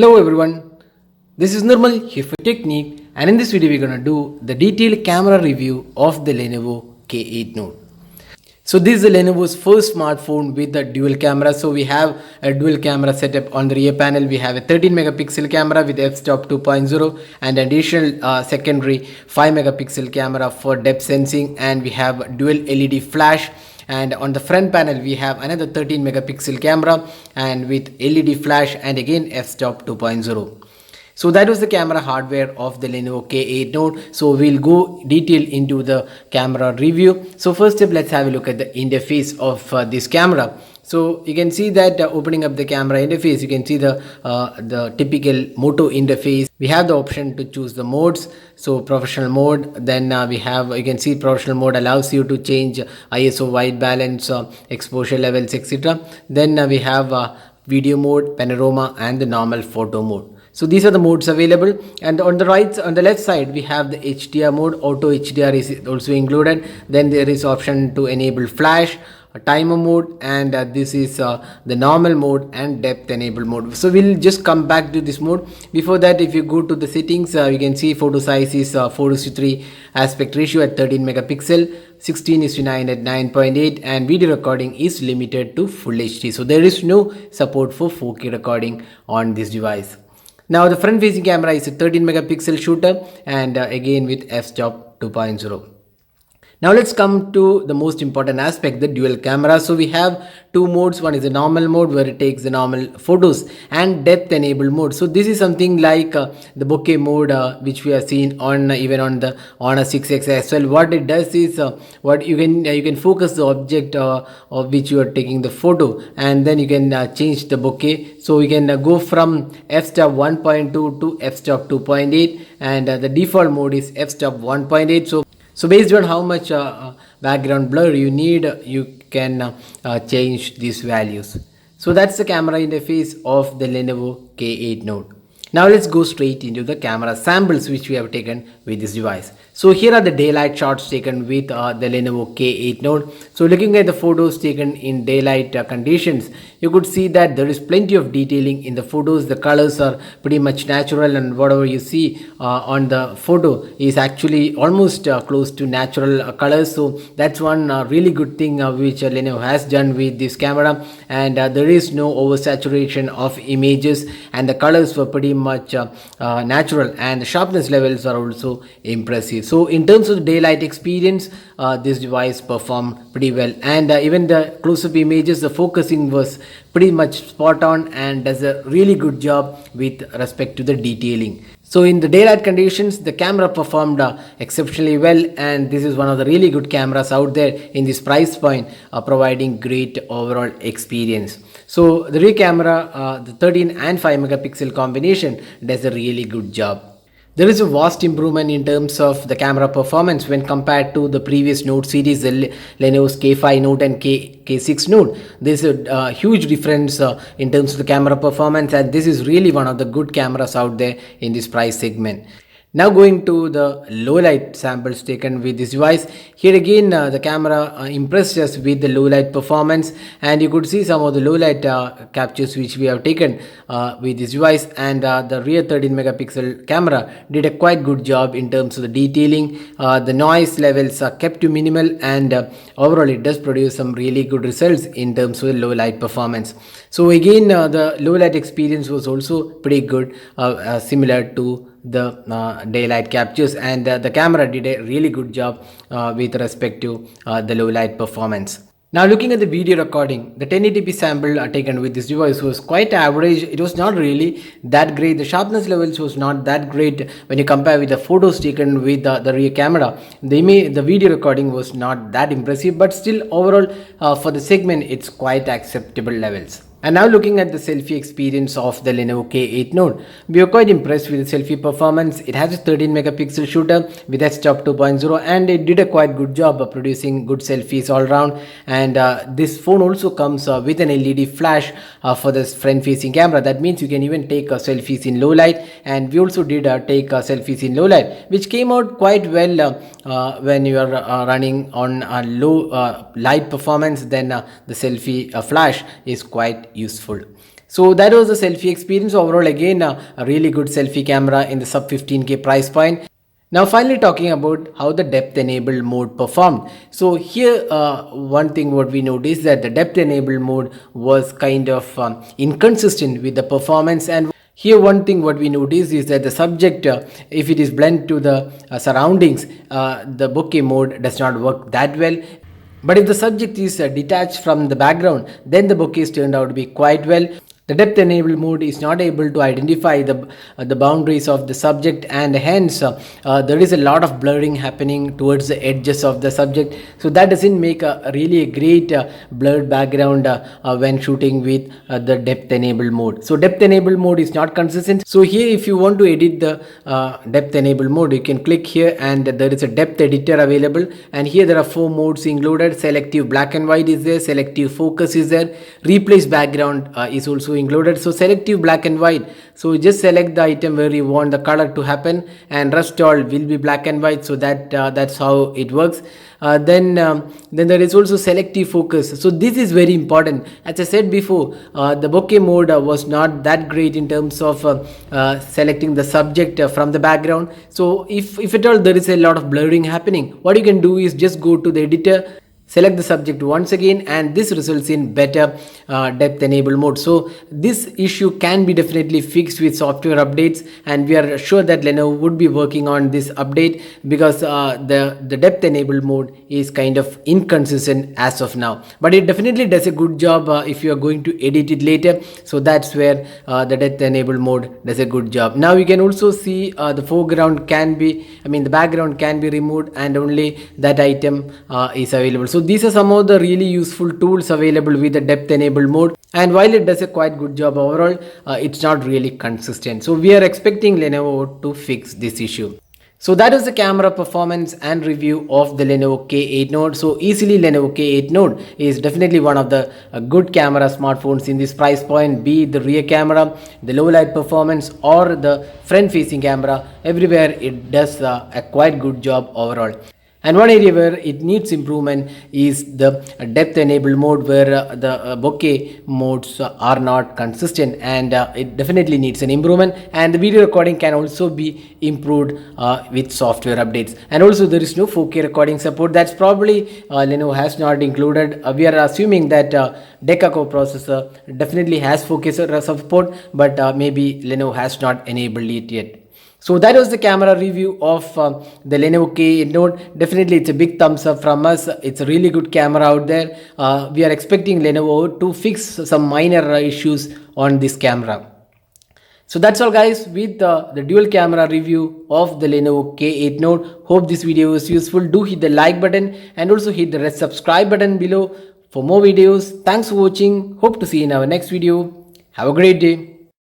Hello everyone, this is Nirmal here for Technique, and in this video we're going to do the detailed camera review of the Lenovo K8 Note. So this is the Lenovo's first smartphone with a dual camera. So we have a dual camera setup on the rear panel. We have a 13 megapixel camera with f-stop 2.0 and an additional secondary 5 megapixel camera for depth sensing, and we have dual LED flash. And on the front panel we have another 13 megapixel camera and with LED flash and again f-stop 2.0. So that was the camera hardware of the Lenovo K8 Note. So we'll go detail into the camera review. So first step, let's have a look at the interface of this camera. So you can see that opening up the camera interface, you can see the typical Moto interface. We have the option to choose the modes. So professional mode, then you can see professional mode allows you to change ISO, white balance, exposure levels, etc. Then we have video mode, panorama, and the normal photo mode. So these are the modes available, and on the left side we have the HDR mode. Auto HDR is also included. Then there is option to enable flash, a timer mode, and this is the normal mode and depth enable mode. So we'll just come back to this mode. Before that, if you go to the settings, you can see photo size is 4:3, aspect ratio at 13 megapixel, 16:9 at 9.8, and video recording is limited to full HD. So there is no support for 4K recording on this device. Now the front facing camera is a 13 megapixel shooter, and again with f-stop 2.0. Now let's come to the most important aspect, the dual camera. So we have two modes. One is the normal mode where it takes the normal photos, and depth enabled mode. So this is something like the bokeh mode which we have seen on even on the Honor 6X as well. What it does is what you can focus the object of which you are taking the photo, and then you can change the bokeh. So you can go from f-stop 1.2 to f-stop 2.8, and the default mode is f-stop 1.8. So based on how much background blur you need, you can change these values. So that's the camera interface of the Lenovo K8 Note. Now let's go straight into the camera samples which we have taken with this device. So here are the daylight shots taken with the Lenovo K8 Note. So looking at the photos taken in daylight conditions, you could see that there is plenty of detailing in the photos. The colors are pretty much natural, and whatever you see on the photo is actually almost close to natural colors. So that's one really good thing which Lenovo has done with this camera, and there is no oversaturation of images, and the colors were pretty much natural, and the sharpness levels are also impressive. So in terms of the daylight experience, this device performed pretty well, and even the close-up images, the focusing was pretty much spot on and does a really good job with respect to the detailing. So in the daylight conditions, the camera performed exceptionally well, and this is one of the really good cameras out there in this price point, providing great overall experience. So the rear camera, the 13 and 5 megapixel combination does a really good job. There is a vast improvement in terms of the camera performance when compared to the previous Note series, the Lenovo's K5 Note and K6 Note. There's a huge difference in terms of the camera performance, and this is really one of the good cameras out there in this price segment. Now going to the low light samples taken with this device. Here again the camera impressed us with the low light performance, and you could see some of the low light captures which we have taken with this device, and the rear 13 megapixel camera did a quite good job in terms of the detailing. The noise levels are kept to minimal, and overall it does produce some really good results in terms of the low light performance. So again the low light experience was also pretty good, similar to the daylight captures, and the camera did a really good job with respect to the low light performance. Now looking at the video recording, the 1080p sample taken with this device was quite average. It was not really that great. The sharpness levels was not that great when you compare with the photos taken with the rear camera. The video recording was not that impressive, but still overall for the segment it's quite acceptable levels. And now looking at the selfie experience of the Lenovo K8 Note, we are quite impressed with the selfie performance. It has a 13 megapixel shooter with f-stop 2.0, and it did a quite good job of producing good selfies all around. And this phone also comes with an LED flash for the front facing camera. That means you can even take selfies in low light, and we also did take selfies in low light, which came out quite well when you are running on a low light performance. Then the selfie flash is quite useful. So that was the selfie experience. Overall, again, a really good selfie camera in the sub 15K price point. Now finally talking about how the depth enabled mode performed. So here one thing what we noticed that the depth enabled mode was kind of inconsistent with the performance. And here one thing what we notice is that the subject if it is blend to the surroundings, the bokeh mode does not work that well. But if the subject is detached from the background, then the bokeh turned out to be quite well. The depth enabled mode is not able to identify the boundaries of the subject, and hence there is a lot of blurring happening towards the edges of the subject. So that doesn't make a really a great blurred background when shooting with the depth enabled mode. So depth enabled mode is not consistent. So here if you want to edit the depth enabled mode, you can click here and there is a depth editor available, and here there are 4 modes included. Selective black and white is there, selective focus is there, replace background is also included. So selective black and white, so just select the item where you want the color to happen, and rest all will be black and white. So that's how it works. Then there is also selective focus. So this is very important. As I said before, the bokeh mode was not that great in terms of selecting the subject from the background. So if at all there is a lot of blurring happening, what you can do is just go to the editor, select the subject once again, and this results in better depth enable mode. So this issue can be definitely fixed with software updates, and we are sure that Lenovo would be working on this update, because the depth enabled mode is kind of inconsistent as of now. But it definitely does a good job if you are going to edit it later. So that's where the depth enabled mode does a good job. Now you can also see the foreground can be, the background can be removed, and only that item is available. So these are some of the really useful tools available with the depth enabled mode, and while it does a quite good job overall, it's not really consistent. So we are expecting Lenovo to fix this issue. So that is the camera performance and review of the Lenovo K8 Note. So easily Lenovo K8 Note is definitely one of the good camera smartphones in this price point, be it the rear camera, the low light performance, or the front facing camera. Everywhere it does a quite good job overall. And one area where it needs improvement is the depth enabled mode, where the bokeh modes are not consistent, and it definitely needs an improvement. And the video recording can also be improved with software updates. And also there is no 4K recording support. That's probably Lenovo has not included. We are assuming that Deca core processor definitely has 4K support, but maybe Lenovo has not enabled it yet. So that was the camera review of the Lenovo K8 Note. Definitely it's a big thumbs up from us. It's a really good camera out there. We are expecting Lenovo to fix some minor issues on this camera. So that's all guys with the dual camera review of the Lenovo K8 Note. Hope this video was useful. Do hit the like button and also hit the red subscribe button below for more videos. Thanks for watching. Hope to see you in our next video. Have a great day.